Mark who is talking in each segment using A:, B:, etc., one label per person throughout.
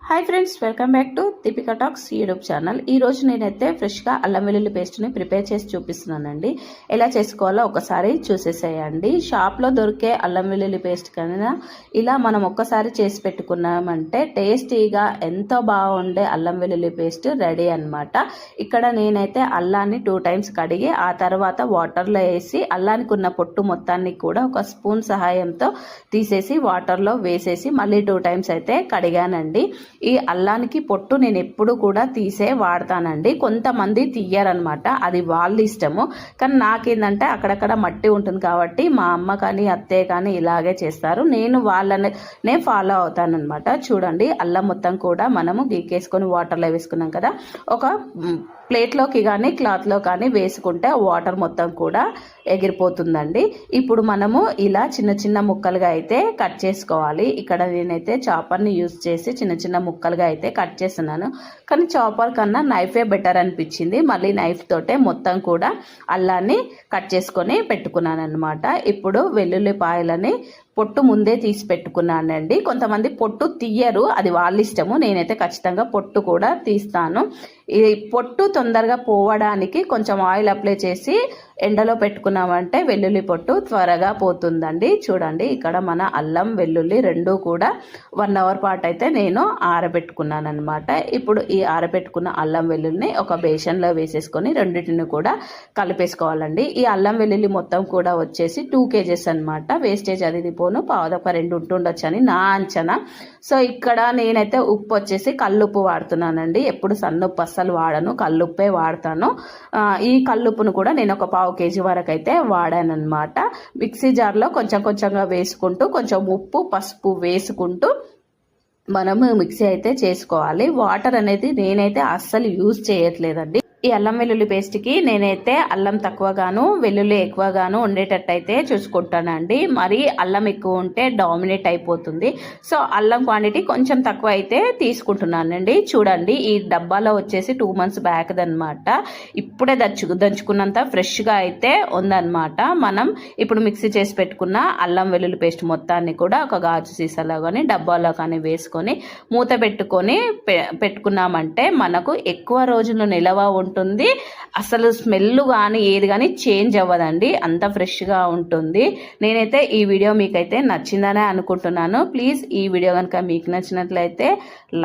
A: Hi friends, welcome back to Deepika talks YouTube channel. ఈ రోజు నేనైతే ఫ్రెష్గా అల్లం వెల్లుల్లి పేస్ట్ని ప్రిపేర్ చేసి చూపిస్తున్నానండి. ఎలా చేసుకోవాలో ఒకసారి చూసేసేయండి. షాప్లో దొరికే అల్లం వెల్లుల్లి పేస్ట్ కన్నా ఇలా మనం ఒక్కసారి చేసి పెట్టుకున్నామంటే టేస్టీగా ఎంతో బాగుండే అల్లం వెల్లుల్లి పేస్ట్ రెడీ అనమాట. ఇక్కడ నేనైతే అల్లాన్ని 2 టైమ్స్ కడిగి ఆ తర్వాత వాటర్లో వేసి అల్లానికి ఉన్న పొట్టు మొత్తాన్ని కూడా ఒక స్పూన్ సహాయంతో తీసేసి వాటర్లో వేసేసి మళ్ళీ 2 టైమ్స్ అయితే కడిగానండి. ఈ అల్లానికి పొట్టు నేను ఎప్పుడు కూడా తీసే వాడతానండి. కొంతమంది తీయరనమాట, అది వాళ్ళ ఇష్టము. కానీ నాకేందంటే అక్కడక్కడ మట్టి ఉంటుంది కాబట్టి మా అమ్మ కానీ అత్తయ్య కానీ ఇలాగే చేస్తారు. నేను వాళ్ళనే ఫాలో అవుతానమాట. చూడండి, అల్లం మొత్తం కూడా మనము గీకేసుకొని వాటర్లో వేసుకున్నాం కదా, ఒక ప్లేట్లోకి కానీ క్లాత్లో కానీ వేసుకుంటే వాటర్ మొత్తం కూడా ఎగిరిపోతుందండి. ఇప్పుడు మనము ఇలా చిన్న చిన్న ముక్కలుగా అయితే కట్ చేసుకోవాలి. ఇక్కడ నేనైతే చాపర్ని యూజ్ చేసి చిన్న చిన్న ముక్కలుగా అయితే కట్ చేస్తున్నాను. కానీ చాపర్ కన్నా నైఫే బెటర్ అనిపించింది. మళ్ళీ నైఫ్ తోటే మొత్తం కూడా అల్లాన్ని కట్ చేసుకొని పెట్టుకున్నాను అనమాట. ఇప్పుడు వెల్లుల్లిపాయలని పొట్టు ముందే తీసి పెట్టుకున్నానండి. కొంతమంది పొట్టు తీయరు, అది వాళ్ళ ఇష్టము. నేనైతే ఖచ్చితంగా పొట్టు కూడా తీస్తాను. ఈ పొట్టు తొందరగా పోవడానికి కొంచెం ఆయిల్ అప్లై చేసి ఎండలో పెట్టుకున్నామంటే వెల్లుల్లి పొట్టు త్వరగా పోతుందండి. చూడండి, ఇక్కడ మన అల్లం వెల్లుల్లి రెండు కూడా 1 అవర్ పాటు అయితే నేను ఆరబెట్టుకున్నాను అనమాట. ఇప్పుడు ఈ ఆరబెట్టుకున్న అల్లం వెల్లుల్లిని ఒక బేషన్లో వేసేసుకొని రెండింటిని కూడా కలిపేసుకోవాలండి. ఈ అల్లం వెల్లుల్లి మొత్తం కూడా వచ్చేసి 2 kgs అనమాట. వేస్టేజ్ అది పోను పావుదొక 2 ఉంటుండొచ్చు అని నా అంచనా. సో ఇక్కడ నేనైతే ఉప్పు వచ్చేసి కల్లుప్పు వాడుతున్నానండి. ఎప్పుడు సన్నుప్పు అస్సలు వాడను, కల్లుప్పే వాడతాను. ఈ కల్లుప్పును కూడా నేను ఒక 1/4 kg వరకు అయితే వాడాను అనమాట. మిక్సీ జార్లో కొంచెం కొంచెంగా వేసుకుంటూ కొంచెం ఉప్పు పసుపు వేసుకుంటూ మనము మిక్సీ అయితే చేసుకోవాలి. వాటర్ అనేది నేనైతే అస్సలు యూజ్ చేయట్లేదండి. ఈ అల్లం వెల్లుల్లి పేస్ట్కి నేనైతే అల్లం తక్కువగాను వెల్లుల్లి ఎక్కువగాను ఉండేటట్టయితే చూసుకుంటానండి. మరి అల్లం ఎక్కువ ఉంటే డామినేట్ అయిపోతుంది. సో అల్లం క్వాంటిటీ కొంచెం తక్కువ అయితే తీసుకుంటున్నానండి. చూడండి, ఈ డబ్బాలో వచ్చేసి 2 months బ్యాక్ అనమాట. ఇప్పుడే దంచుకున్నంత ఫ్రెష్గా అయితే ఉందన్నమాట. మనం ఇప్పుడు మిక్సీ చేసి పెట్టుకున్న అల్లం వెల్లుల్లి పేస్ట్ మొత్తాన్ని కూడా ఒక గాజు సీసాలో కానీ డబ్బాలో కానీ వేసుకొని మూత పెట్టుకున్నామంటే మనకు ఎక్కువ రోజులు నిలవ ఉంటుంది. అసలు స్మెల్ కానీ ఏది కానీ చేంజ్ అవ్వదండి, అంత ఫ్రెష్గా ఉంటుంది. నేనైతే ఈ వీడియో మీకైతే నచ్చిందనే అనుకుంటున్నాను. ప్లీజ్ ఈ వీడియో కనుక మీకు నచ్చినట్లయితే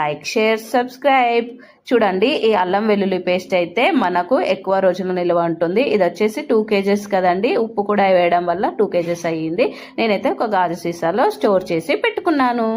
A: లైక్, షేర్, సబ్స్క్రైబ్. చూడండి, ఈ అల్లం వెల్లుల్లి పేస్ట్ అయితే మనకు ఎక్కువ రోజులు నిల్వ ఉంటుంది. ఇది వచ్చేసి 2 kgs కదండి. ఉప్పు కూడా వేయడం వల్ల 2 kgs అయ్యింది. నేనైతే ఒక గాజు సీసాలో స్టోర్ చేసి పెట్టుకున్నాను.